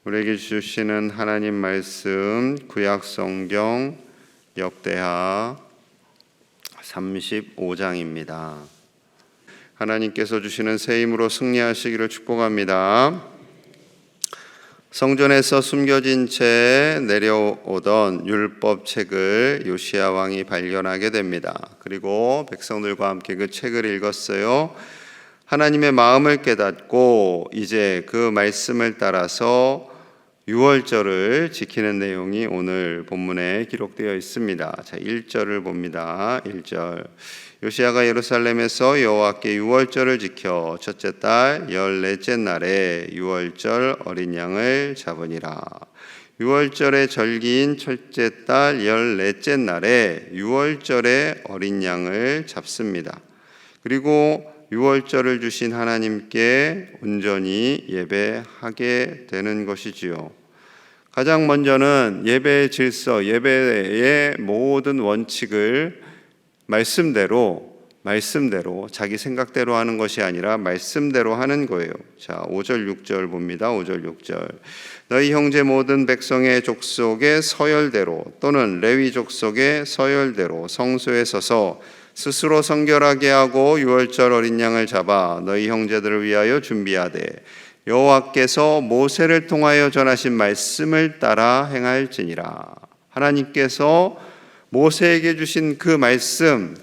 우리에게 주시는 하나님 말씀 구약 성경 역대하 35장입니다. 하나님께서 주시는 새 힘으로 승리하시기를 축복합니다. 성전에서 숨겨진 채 내려오던 율법 책을 요시야 왕이 발견하게 됩니다. 그리고 백성들과 함께 그 책을 읽었어요. 하나님의 마음을 깨닫고 이제 그 말씀을 따라서 유월절을 지키는 내용이 오늘 본문에 기록되어 있습니다. 자, 1절을 봅니다. 1절. 요시야가 예루살렘에서 여호와께 유월절을 지켜 첫째 달 14째 날에 유월절 어린 양을 잡으니라. 유월절의 절기인 첫째 달 14째 날에 유월절의 어린 양을 잡습니다. 그리고 유월절을 주신 하나님께 온전히 예배하게 되는 것이지요. 가장 먼저는 예배의 질서, 예배의 모든 원칙을 말씀대로 자기 생각대로 하는 것이 아니라 말씀대로 하는 거예요. 자, 5절 6절 봅니다. 5절 6절. 너희 형제 모든 백성의 족속의 서열대로 또는 레위 족속의 서열대로 성소에 서서 스스로 성결하게 하고 유월절 어린 양을 잡아 너희 형제들을 위하여 준비하되 여호와께서 모세를 통하여 전하신 말씀을 따라 행할지니라. 하나님께서 모세에게 주신 그 말씀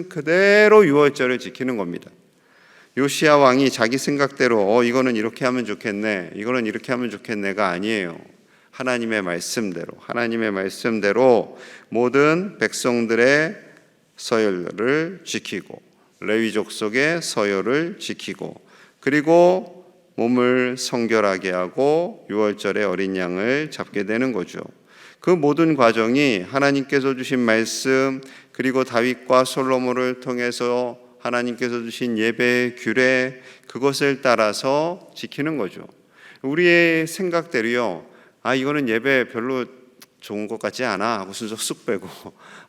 그대로 유월절을 지키는 겁니다. 요시야 왕이 자기 생각대로 이거는 이렇게 하면 좋겠네, 이거는 이렇게 하면 좋겠네가 아니에요. 하나님의 말씀대로 모든 백성들의 서열을 지키고 레위 족속의 서열을 지키고 그리고 몸을 성결하게 하고 유월절의 어린 양을 잡게 되는 거죠. 그 모든 과정이 하나님께서 주신 말씀 그리고 다윗과 솔로몬을 통해서 하나님께서 주신 예배의 규례 그것을 따라서 지키는 거죠. 우리의 생각대로요, 이거는 예배 별로 좋은 것 같지 않아 하고 순서 쑥 빼고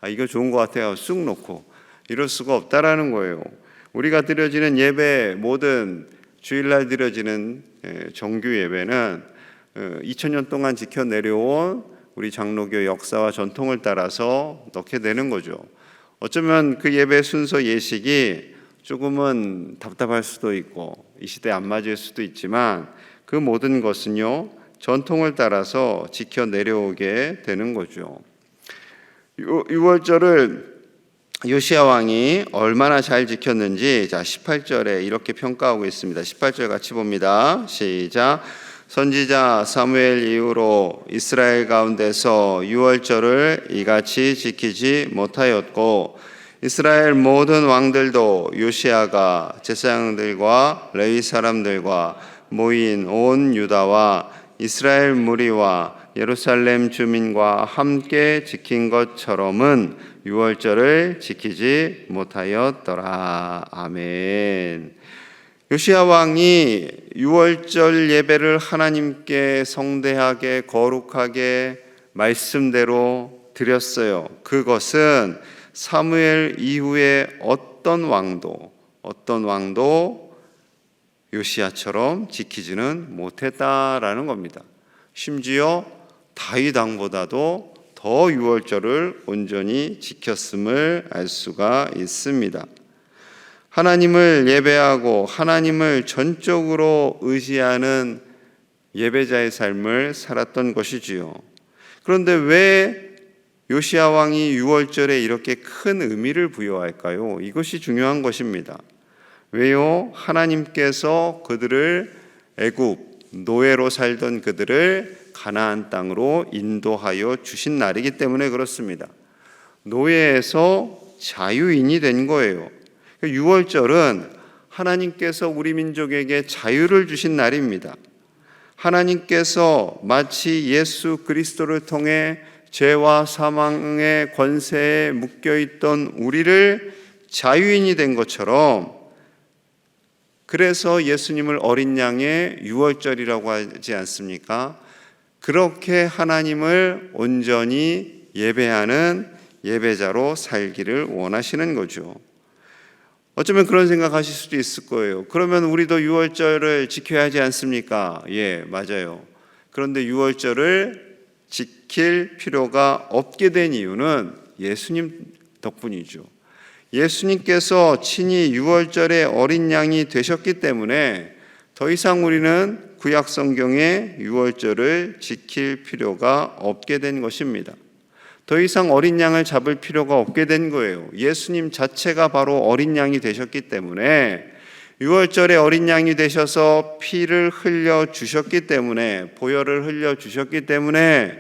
이거 좋은 것 같아요 쑥 놓고 이럴 수가 없다라는 거예요. 우리가 드려지는 예배, 모든 주일날 드려지는 정규 예배는 2000년 동안 지켜 내려온 우리 장로교 역사와 전통을 따라서 넣게 되는 거죠. 어쩌면 그 예배 순서 예식이 조금은 답답할 수도 있고 이 시대에 안 맞을 수도 있지만 그 모든 것은요 전통을 따라서 지켜 내려오게 되는 거죠. 유월절을 요시야 왕이 얼마나 잘 지켰는지 18절에 이렇게 평가하고 있습니다. 18절 같이 봅니다. 시작. 선지자 사무엘 이후로 이스라엘 가운데서 유월절을 이같이 지키지 못하였고 이스라엘 모든 왕들도 요시야가 제사장들과 레위 사람들과 모인 온 유다와 이스라엘 무리와 예루살렘 주민과 함께 지킨 것처럼은 유월절을 지키지 못하였더라. 아멘. 요시야 왕이 유월절 예배를 하나님께 성대하게 거룩하게 말씀대로 드렸어요. 그것은 사무엘 이후에 어떤 왕도 요시야처럼 지키지는 못했다라는 겁니다. 심지어 다윗 왕보다도 더 유월절을 온전히 지켰음을 알 수가 있습니다. 하나님을 예배하고 하나님을 전적으로 의지하는 예배자의 삶을 살았던 것이지요. 그런데 왜 요시야 왕이 유월절에 이렇게 큰 의미를 부여할까요? 이것이 중요한 것입니다. 왜요? 하나님께서 그들을 애굽 노예로 살던 그들을 가나안 땅으로 인도하여 주신 날이기 때문에 그렇습니다. 노예에서 자유인이 된 거예요. 유월절은 하나님께서 우리 민족에게 자유를 주신 날입니다. 하나님께서 마치 예수 그리스도를 통해 죄와 사망의 권세에 묶여있던 우리를 자유인이 된 것처럼, 그래서 예수님을 어린 양의 유월절이라고 하지 않습니까? 그렇게 하나님을 온전히 예배하는 예배자로 살기를 원하시는 거죠. 어쩌면 그런 생각하실 수도 있을 거예요. 그러면 우리도 유월절을 지켜야 하지 않습니까? 예, 맞아요. 그런데 유월절을 지킬 필요가 없게 된 이유는 예수님 덕분이죠. 예수님께서 친히 유월절의 어린 양이 되셨기 때문에 더 이상 우리는 구약 성경의 유월절을 지킬 필요가 없게 된 것입니다. 더 이상 어린 양을 잡을 필요가 없게 된 거예요. 예수님 자체가 바로 어린 양이 되셨기 때문에, 유월절에 어린 양이 되셔서 피를 흘려 주셨기 때문에, 보혈을 흘려 주셨기 때문에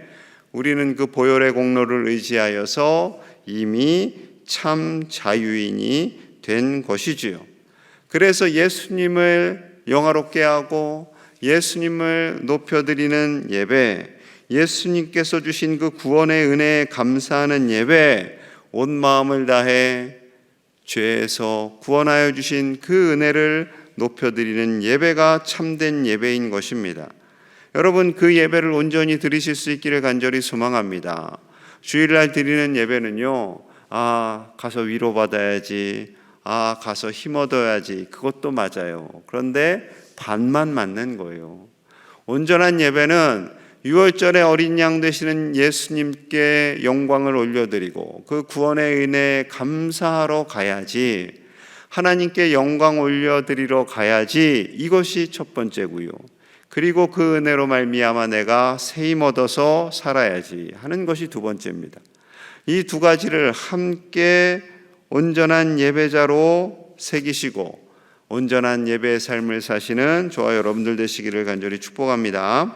우리는 그 보혈의 공로를 의지하여서 이미 참 자유인이 된 것이지요. 그래서 예수님을 영화롭게 하고 예수님을 높여드리는 예배, 예수님께서 주신 그 구원의 은혜에 감사하는 예배, 온 마음을 다해 죄에서 구원하여 주신 그 은혜를 높여드리는 예배가 참된 예배인 것입니다. 여러분, 그 예배를 온전히 드리실 수 있기를 간절히 소망합니다. 주일날 드리는 예배는요, 가서 위로받아야지, 가서 힘 얻어야지, 그것도 맞아요. 그런데 반만 맞는 거예요. 온전한 예배는 유월절에 어린 양 되시는 예수님께 영광을 올려드리고 그 구원의 은혜에 감사하러 가야지, 하나님께 영광 올려드리러 가야지, 이것이 첫 번째고요. 그리고 그 은혜로 말미암아 내가 새 힘 얻어서 살아야지 하는 것이 두 번째입니다. 이 두 가지를 함께 온전한 예배자로 새기시고 온전한 예배의 삶을 사시는 저와 여러분들 되시기를 간절히 축복합니다.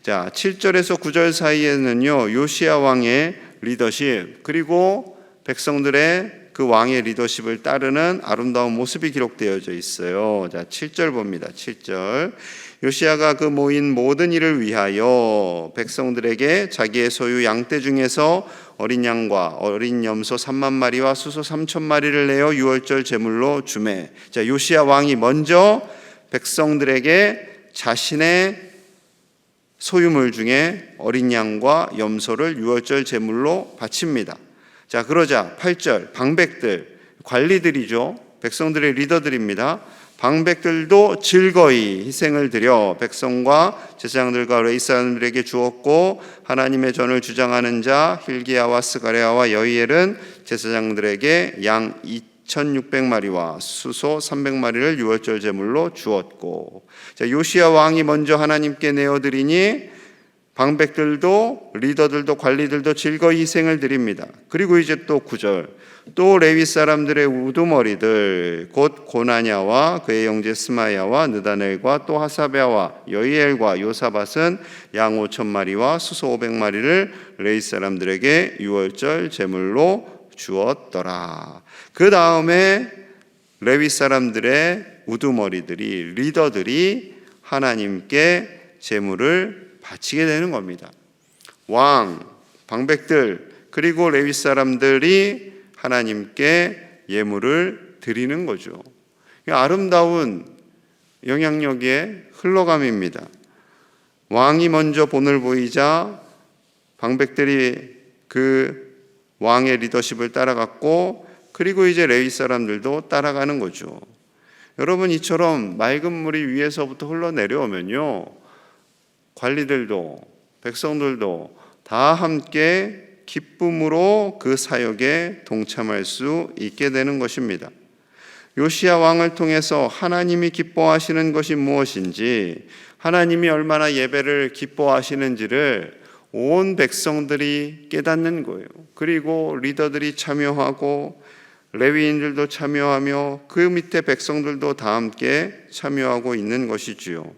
자, 7절에서 9절 사이에는요, 요시야 왕의 리더십, 그리고 백성들의 그 왕의 리더십을 따르는 아름다운 모습이 기록되어져 있어요. 자, 7절 봅니다. 7절. 요시야가 그 모인 모든 일을 위하여 백성들에게 자기의 소유 양떼 중에서 어린 양과 어린 염소 3만 마리와 수소 3천 마리를 내어 유월절 제물로 주매. 자, 요시야 왕이 먼저 백성들에게 자신의 소유물 중에 어린 양과 염소를 유월절 제물로 바칩니다. 자, 그러자 8절, 방백들, 관리들이죠. 백성들의 리더들입니다. 방백들도 즐거이 희생을 드려 백성과 제사장들과 레위 사람들에게 주었고, 하나님의 전을 주장하는 자 hil기야와 스가랴와 여이엘은 제사장들에게 양 2,600마리와 수소 300마리를 유월절 제물로 주었고. 자, 요시야 왕이 먼저 하나님께 내어드리니 방백들도 리더들도 관리들도 즐거이 희생을 드립니다. 그리고 이제 또 9절, 또 레위 사람들의 우두머리들 곧 고나냐와 그의 형제 스마야와 느다넬과 또 하사베와 여이엘과 요사밧은 양 5,000마리와 수소 500마리를 레위 사람들에게 유월절 제물로 주었더라. 그 다음에 레위 사람들의 우두머리들이, 리더들이 하나님께 제물을 바치게 되는 겁니다. 왕, 방백들, 그리고 레위 사람들이 하나님께 예물을 드리는 거죠. 아름다운 영향력의 흘러감입니다. 왕이 먼저 본을 보이자 방백들이 그 왕의 리더십을 따라갔고, 그리고 이제 레위 사람들도 따라가는 거죠. 여러분, 이처럼 맑은 물이 위에서부터 흘러내려오면요, 관리들도 백성들도 다 함께 기쁨으로 그 사역에 동참할 수 있게 되는 것입니다. 요시야 왕을 통해서 하나님이 기뻐하시는 것이 무엇인지, 하나님이 얼마나 예배를 기뻐하시는지를 온 백성들이 깨닫는 거예요. 그리고 리더들이 참여하고 레위인들도 참여하며 그 밑에 백성들도 다 함께 참여하고 있는 것이지요.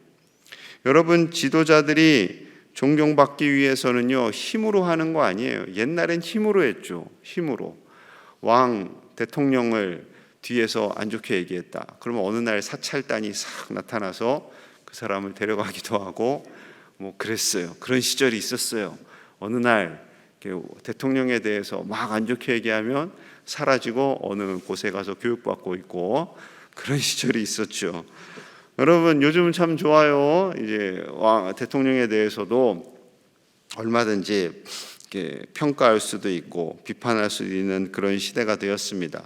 여러분, 지도자들이 존경받기 위해서는요, 힘으로 하는 거 아니에요. 옛날엔 힘으로 했죠. 힘으로. 왕, 대통령을 뒤에서 안 좋게 얘기했다. 그러면 어느 날 사찰단이 싹 나타나서 그 사람을 데려가기도 하고 그랬어요. 그런 시절이 있었어요. 어느 날 대통령에 대해서 막 안 좋게 얘기하면 사라지고 어느 곳에 가서 교육받고 있고, 그런 시절이 있었죠. 여러분, 요즘은 참 좋아요. 이제 대통령에 대해서도 얼마든지 평가할 수도 있고 비판할 수도 있는 그런 시대가 되었습니다.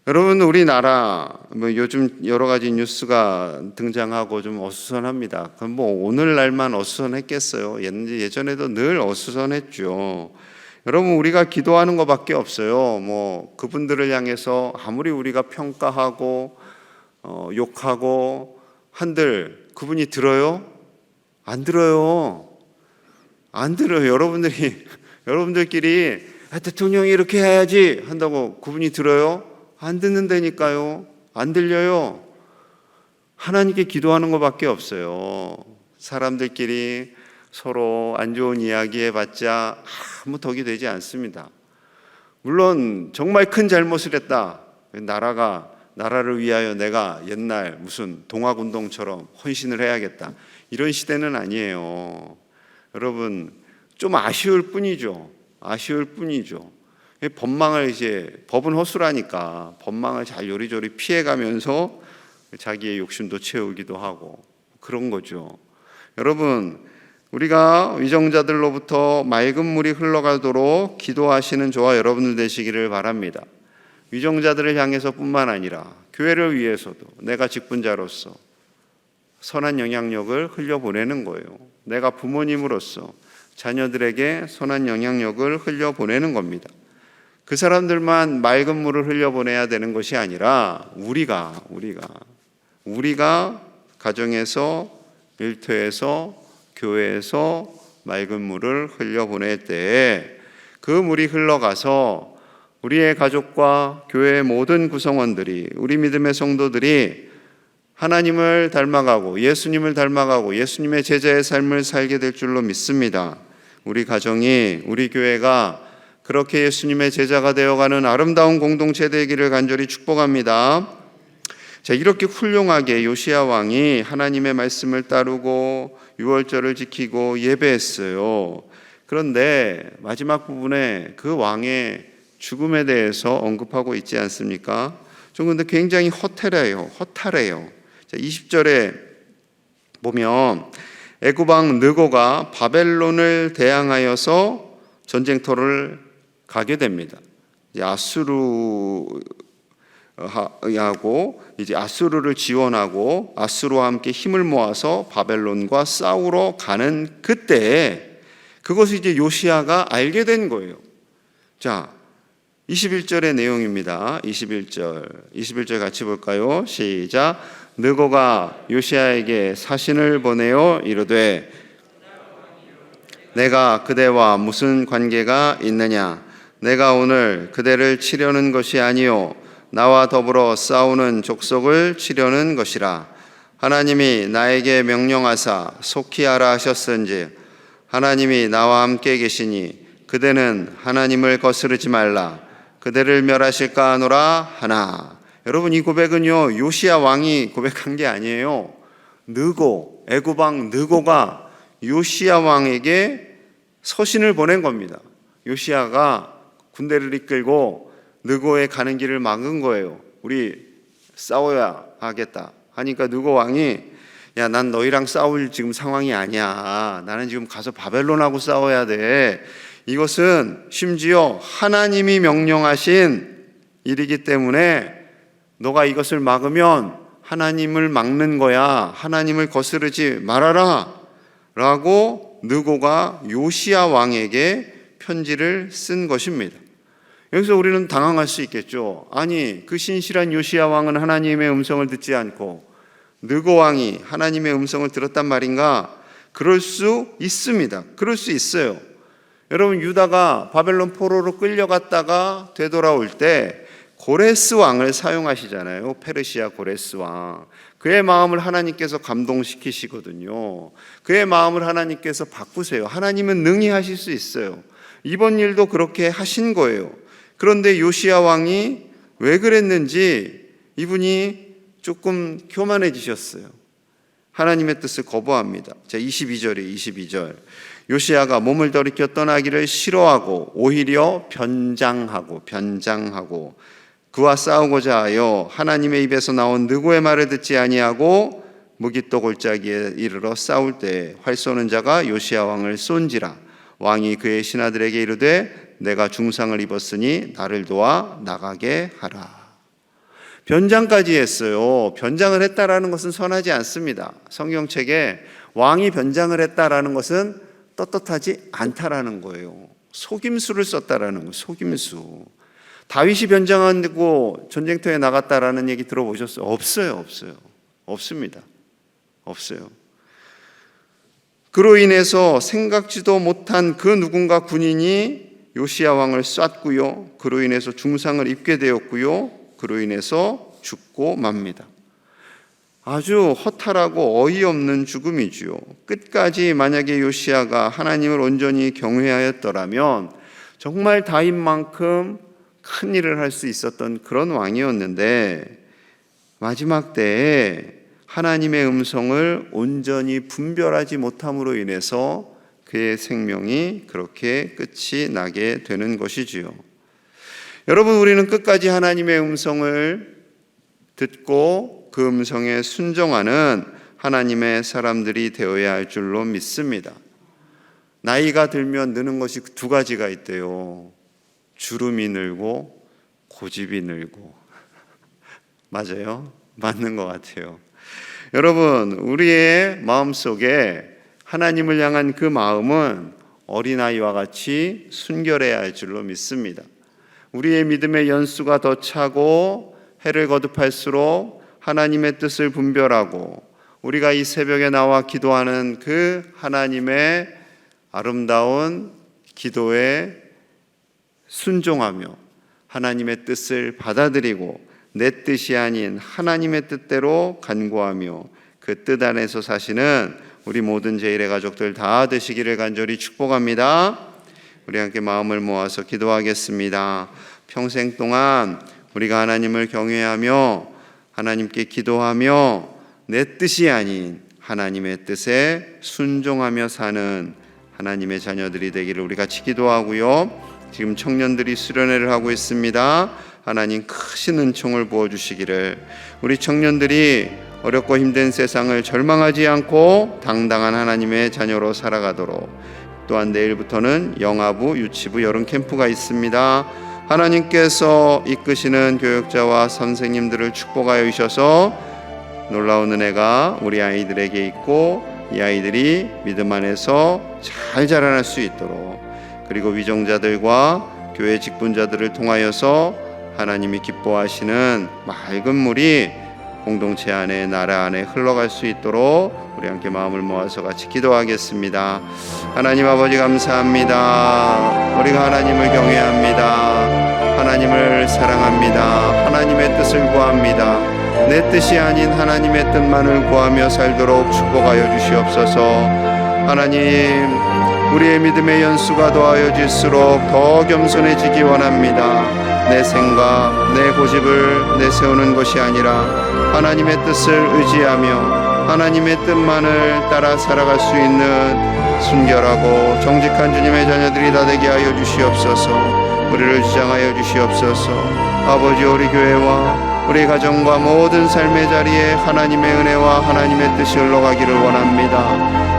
여러분, 우리나라 요즘 여러 가지 뉴스가 등장하고 좀 어수선합니다. 그럼 오늘날만 어수선했겠어요? 예전에도 늘 어수선했죠. 여러분, 우리가 기도하는 것밖에 없어요. 그분들을 향해서 아무리 우리가 평가하고 욕하고 한들 그분이 들어요? 안 들어요. 안 들어요. 여러분들끼리 대통령이 이렇게 해야지 한다고 그분이 들어요? 안 듣는다니까요. 안 들려요. 하나님께 기도하는 것밖에 없어요. 사람들끼리 서로 안 좋은 이야기 해봤자 아무 덕이 되지 않습니다. 물론 정말 큰 잘못을 했다. 나라를 위하여 내가 옛날 무슨 동학운동처럼 헌신을 해야겠다. 이런 시대는 아니에요. 여러분, 좀 아쉬울 뿐이죠. 법은 허술하니까 법망을 잘 요리조리 피해가면서 자기의 욕심도 채우기도 하고 그런 거죠. 여러분, 우리가 위정자들로부터 맑은 물이 흘러가도록 기도하시는 저와 여러분들 되시기를 바랍니다. 위정자들을 향해서 뿐만 아니라 교회를 위해서도 내가 직분자로서 선한 영향력을 흘려보내는 거예요. 내가 부모님으로서 자녀들에게 선한 영향력을 흘려보내는 겁니다. 그 사람들만 맑은 물을 흘려보내야 되는 것이 아니라 우리가 가정에서, 일터에서, 교회에서 맑은 물을 흘려보낼 때 그 물이 흘러가서 우리의 가족과 교회의 모든 구성원들이, 우리 믿음의 성도들이 하나님을 닮아가고 예수님을 닮아가고 예수님의 제자의 삶을 살게 될 줄로 믿습니다. 우리 가정이, 우리 교회가 그렇게 예수님의 제자가 되어가는 아름다운 공동체 되기를 간절히 축복합니다. 자, 이렇게 훌륭하게 요시야 왕이 하나님의 말씀을 따르고 유월절을 지키고 예배했어요. 그런데 마지막 부분에 그 왕의 죽음에 대해서 언급하고 있지 않습니까? 좀 근데 굉장히 허탈해요. 자, 20절에 보면 애굽 왕 느고가 바벨론을 대항하여서 전쟁터를 가게 됩니다. 이제 아수르를 지원하고 아수르와 함께 힘을 모아서 바벨론과 싸우러 가는 그때 그것을 이제 요시야가 알게 된 거예요. 자, 21절의 내용입니다. 21절 같이 볼까요? 시작. 느고가 요시야에게 사신을 보내어 이르되 내가 그대와 무슨 관계가 있느냐? 내가 오늘 그대를 치려는 것이 아니요 나와 더불어 싸우는 족속을 치려는 것이라. 하나님이 나에게 명령하사 속히 하라 하셨은지 하나님이 나와 함께 계시니 그대는 하나님을 거스르지 말라. 그대를 멸하실까 하노라 하나. 여러분, 이 고백은요 요시야 왕이 고백한 게 아니에요. 애굽 왕 느고가 요시야 왕에게 서신을 보낸 겁니다. 요시야가 군대를 이끌고 느고에 가는 길을 막은 거예요. 우리 싸워야 하겠다 하니까 느고 왕이 야, 난 너희랑 싸울 지금 상황이 아니야. 나는 지금 가서 바벨론하고 싸워야 돼. 이것은 심지어 하나님이 명령하신 일이기 때문에 너가 이것을 막으면 하나님을 막는 거야. 하나님을 거스르지 말아라 라고 느고가 요시야 왕에게 편지를 쓴 것입니다. 여기서 우리는 당황할 수 있겠죠. 아니, 그 신실한 요시야 왕은 하나님의 음성을 듣지 않고 느고 왕이 하나님의 음성을 들었단 말인가? 그럴 수 있습니다. 그럴 수 있어요. 여러분, 유다가 바벨론 포로로 끌려갔다가 되돌아올 때 고레스 왕을 사용하시잖아요. 페르시아 고레스 왕. 그의 마음을 하나님께서 감동시키시거든요. 그의 마음을 하나님께서 바꾸세요. 하나님은 능히 하실 수 있어요. 이번 일도 그렇게 하신 거예요. 그런데 요시야 왕이 왜 그랬는지 이분이 조금 교만해지셨어요. 하나님의 뜻을 거부합니다. 자, 22절. 요시야가 몸을 돌이켜 떠나기를 싫어하고 오히려 변장하고 그와 싸우고자 하여 하나님의 입에서 나온 느고의 말을 듣지 아니하고 무깃도 골짜기에 이르러 싸울 때 활 쏘는 자가 요시야 왕을 쏜지라. 왕이 그의 신하들에게 이르되 내가 중상을 입었으니 나를 도와 나가게 하라. 변장까지 했어요. 변장을 했다라는 것은 선하지 않습니다. 성경책에 왕이 변장을 했다라는 것은 떳떳하지 않다라는 거예요. 속임수를 썼다라는 거예요. 속임수. 다윗이 변장하고 전쟁터에 나갔다라는 얘기 들어보셨어요? 없어요. 없습니다. 없어요. 그로 인해서 생각지도 못한 그 누군가 군인이 요시야 왕을 쐈고요. 그로 인해서 중상을 입게 되었고요. 그로 인해서 죽고 맙니다. 아주 허탈하고 어이없는 죽음이지요. 끝까지 만약에 요시야가 하나님을 온전히 경외하였더라면 정말 다윗만큼 큰 일을 할 수 있었던 그런 왕이었는데, 마지막 때에 하나님의 음성을 온전히 분별하지 못함으로 인해서 그의 생명이 그렇게 끝이 나게 되는 것이지요. 여러분, 우리는 끝까지 하나님의 음성을 듣고 그 음성에 순종하는 하나님의 사람들이 되어야 할 줄로 믿습니다. 나이가 들면 느는 것이 두 가지가 있대요. 주름이 늘고 고집이 늘고. 맞아요? 맞는 것 같아요. 여러분, 우리의 마음속에 하나님을 향한 그 마음은 어린아이와 같이 순결해야 할 줄로 믿습니다. 우리의 믿음의 연수가 더 차고 해를 거듭할수록 하나님의 뜻을 분별하고 우리가 이 새벽에 나와 기도하는 그 하나님의 아름다운 기도에 순종하며 하나님의 뜻을 받아들이고 내 뜻이 아닌 하나님의 뜻대로 간구하며 그 뜻 안에서 사시는 우리 모든 제1의 가족들 다 되시기를 간절히 축복합니다. 우리 함께 마음을 모아서 기도하겠습니다. 평생 동안 우리가 하나님을 경외하며 하나님께 기도하며 내 뜻이 아닌 하나님의 뜻에 순종하며 사는 하나님의 자녀들이 되기를 우리 같이 기도하고요. 지금 청년들이 수련회를 하고 있습니다. 하나님 크신 은총을 부어주시기를, 우리 청년들이 어렵고 힘든 세상을 절망하지 않고 당당한 하나님의 자녀로 살아가도록, 또한 내일부터는 영아부, 유치부 여름 캠프가 있습니다. 하나님께서 이끄시는 교육자와 선생님들을 축복하여 주셔서 놀라운 은혜가 우리 아이들에게 있고 이 아이들이 믿음 안에서 잘 자라날 수 있도록, 그리고 위정자들과 교회 직분자들을 통하여서 하나님이 기뻐하시는 맑은 물이 공동체 안에, 나라 안에 흘러갈 수 있도록 우리 함께 마음을 모아서 같이 기도하겠습니다. 하나님 아버지 감사합니다. 우리가 하나님을 경외합니다. 하나님을 사랑합니다. 하나님의 뜻을 구합니다. 내 뜻이 아닌 하나님의 뜻만을 구하며 살도록 축복하여 주시옵소서. 하나님, 우리의 믿음의 연수가 더하여질수록 더 겸손해지기 원합니다. 내 생각, 내 고집을 내세우는 것이 아니라 하나님의 뜻을 의지하며 하나님의 뜻만을 따라 살아갈 수 있는 순결하고 정직한 주님의 자녀들이 다 되게 하여 주시옵소서. 우리를 주장하여 주시옵소서. 아버지, 우리 교회와 우리 가정과 모든 삶의 자리에 하나님의 은혜와 하나님의 뜻이 흘러가기를 원합니다.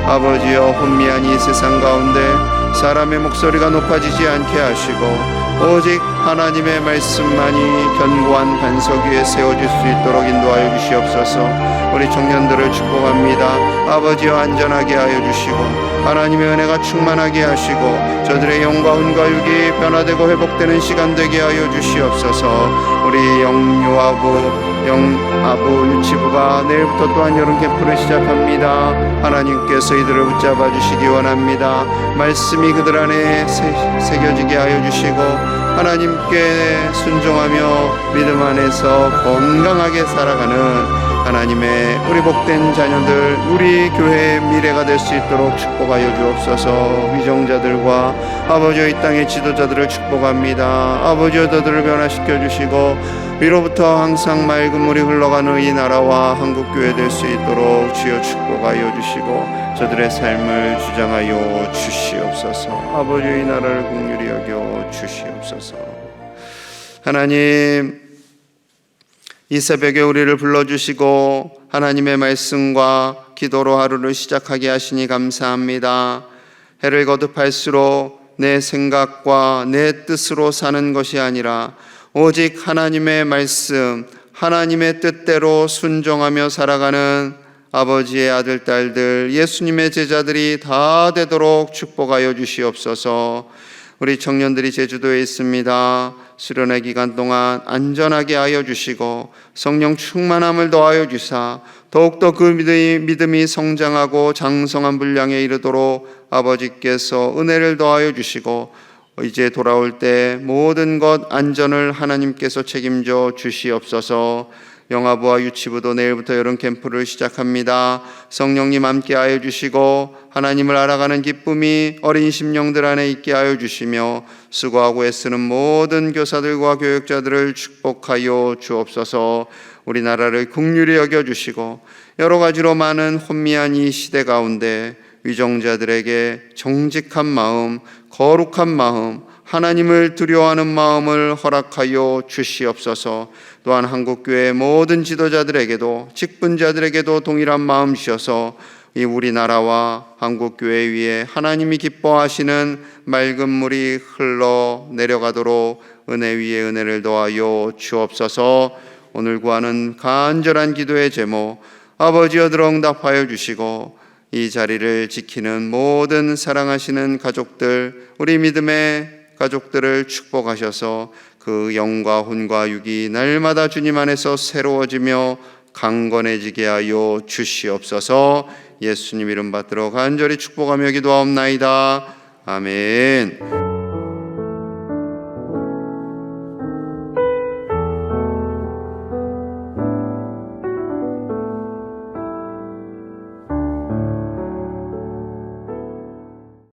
아버지여, 혼미한 이 세상 가운데 사람의 목소리가 높아지지 않게 하시고 오직 하나님의 말씀만이 견고한 반석 위에 세워질 수 있도록 인도하여 주시옵소서. 우리 청년들을 축복합니다. 아버지여, 안전하게 하여 주시고 하나님의 은혜가 충만하게 하시고 저들의 영과 혼과 육이 변화되고 회복되는 시간 되게 하여 주시옵소서. 우리 영아부 유치부가 내일부터 또한 여름 캠프를 시작합니다. 하나님께서 이들을 붙잡아 주시기 원합니다. 말씀이 그들 안에 새겨지게 하여 주시고 하나님께 순종하며 믿음 안에서 건강하게 살아가는 하나님의 우리 복된 자녀들, 우리 교회의 미래가 될 수 있도록 축복하여 주옵소서. 위정자들과 아버지여, 이 땅의 지도자들을 축복합니다. 아버지여, 저들을 변화시켜 주시고 위로부터 항상 맑은 물이 흘러가는 이 나라와 한국교회 될 수 있도록 주여 축복하여 주시고 저들의 삶을 주장하여 주시옵소서. 아버지여, 이 나라를 긍휼히 여겨 주시옵소서. 하나님, 이 새벽에 우리를 불러주시고 하나님의 말씀과 기도로 하루를 시작하게 하시니 감사합니다. 해를 거듭할수록 내 생각과 내 뜻으로 사는 것이 아니라 오직 하나님의 말씀, 하나님의 뜻대로 순종하며 살아가는 아버지의 아들, 딸들, 예수님의 제자들이 다 되도록 축복하여 주시옵소서. 우리 청년들이 제주도에 있습니다. 수련회 기간 동안 안전하게 하여 주시고 성령 충만함을 더하여 주사 더욱더 그 믿음이 성장하고 장성한 분량에 이르도록 아버지께서 은혜를 더하여 주시고 이제 돌아올 때 모든 것 안전을 하나님께서 책임져 주시옵소서. 영아부와 유치부도 내일부터 여름 캠프를 시작합니다. 성령님 함께 하여 주시고 하나님을 알아가는 기쁨이 어린 심령들 안에 있게 하여 주시며 수고하고 애쓰는 모든 교사들과 교육자들을 축복하여 주옵소서. 우리나라를 긍휼히 여겨주시고 여러 가지로 많은 혼미한 이 시대 가운데 위정자들에게 정직한 마음, 거룩한 마음, 하나님을 두려워하는 마음을 허락하여 주시옵소서. 또한 한국교회 모든 지도자들에게도 직분자들에게도 동일한 마음 주셔서 이 우리나라와 한국교회 위에 하나님이 기뻐하시는 맑은 물이 흘러 내려가도록 은혜 위에 은혜를 더하여 주옵소서. 오늘 구하는 간절한 기도의 제목 아버지여 들어 응답하여 주시고 이 자리를 지키는 모든 사랑하시는 가족들, 우리 믿음의 가족들을 축복하셔서 그 영과 혼과 육이 날마다 주님 안에서 새로워지며 강건해지게 하여 주시옵소서. 예수님 이름 받들어 간절히 축복하며 기도하옵나이다. 아멘.